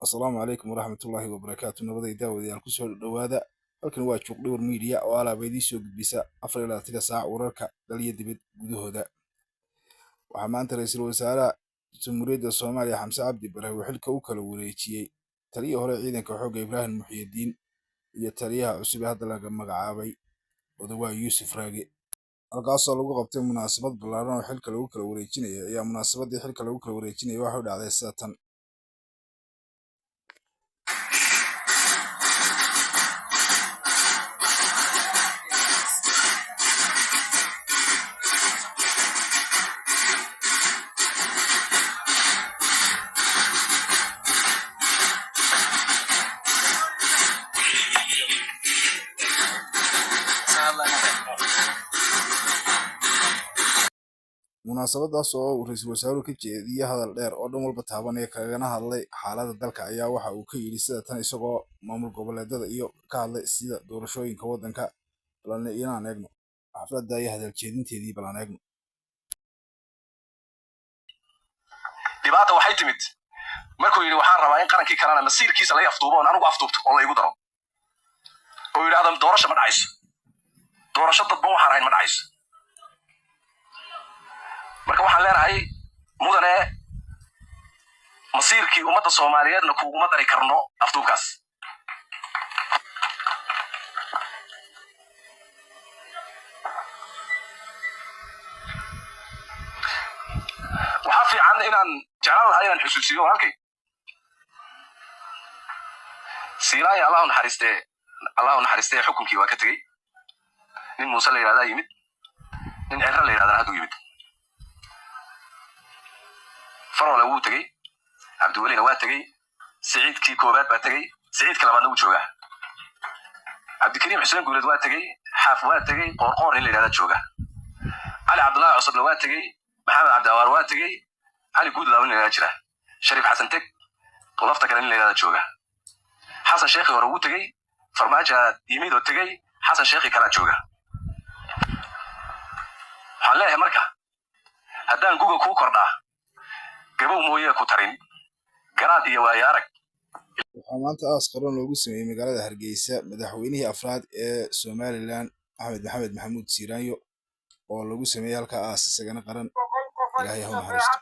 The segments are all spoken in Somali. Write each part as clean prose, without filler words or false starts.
Asalaamu calaykum waraxmatullaahi wabarakaatu. Nabaday daawadayaal kusoo dhawaada. Halkan waa Juuqdhawr Media oo alaaba idiin soo gudbisa 24 saac wararka dhaliya dibad gudahooda. Waxaa maanta ra'iisul wasaaraha Jamhuuriyadda Soomaaliya Xamse Cabdi Barre uu xilka u kala wareejiyay taliyii hore ciidanka xoogga Ibraahim Muxyidiin iyo taliyaha cusub ee hadda laga magacaabay Odawaa Yuusuf Raage. halkaasoo lagu qabtay munaasabad ballaaran oo xilka lagu kala wareejinayo ayaa munaasabadii xilka lagu kala wareejinayay waxa u dhacday sida tan. munaasabadaas oo uu ra'iisul wasaaruhu ka jeediyay hadal dheer oo dhan walba taabanaya kagana hadlay xaaladda dalka ayaa waxa uu ka yidhi sida tan isagoo maamul goboleedyada iyo ka hadlay sida doorashooyinka waddanka balan inaan eegno xafladda iyo hadal jeedinteedii balan eegno. dhibaata waxay timid markuu yidhi waxaan rabaa in qarankii kalena masiirkiisa laga afduubo oo anigu afduubto oo la igu daro oo yidhaahdo doorasho ma dhacayso, doorasho dadban waxaan ahayn ma dhacayso. marka waxaan leenahay mudane masiirkii ummadda Soomaaliyeedna kuguma dari karno afduubkaas. waxaa fiican inaan jeclaan lahaa inaan xusuusiyo halkay siilaaya allahu naxariistee xukunkii waa ka tegey. nin muuse la yidhahdaa yimid, nin cirra la yidhahdana hadduu yimid. farole wuu tegey, cabdiwelina waa tegey, siciidkii koobaad baa tegey, siciidka labaadna wuu joogaa. cabdikariim xuseen guuleed waa tegey, xaaf waa tegey, qoorqoor nin la yidhahdaa jooga. cali cabdullaahi cusubna waa tegey, maxamed cabdiawaar waa tegey, cali guudlaaw nin la yidhahdaa jira, shariif xasan teg, lafta kale nin la yidhahdaa jooga. xasan sheekhi hore wuu tegey, farmaajo yimid oo tegey, xasan sheekhi kalaa jooga. waxaan leeyahay marka haddaan guga kuu kordhaa gabow mooyee ku tarin garaad iyo waayo arag. waxaa maanta aas qaran loogu sameeyey magaalada Hargeysa madaxweynihii afraad ee Somaliland Axmed Maxamed Maxamuud Siiraanyo oo lagu sameeyey halka aas isagana qaran. ilaahay ha u naxariisto.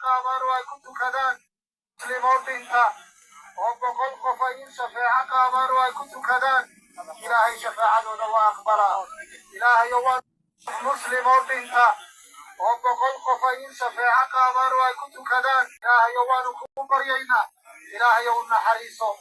وبقول قفين شفاعة قامر ويكون كذان إلهي شفاعة وأقبلها إلهي يوان مسلم وبنتا وبقول قفين شفاعة قامر ويكون كذان إلهي يوان كبر يينا إلهي يوان حريصه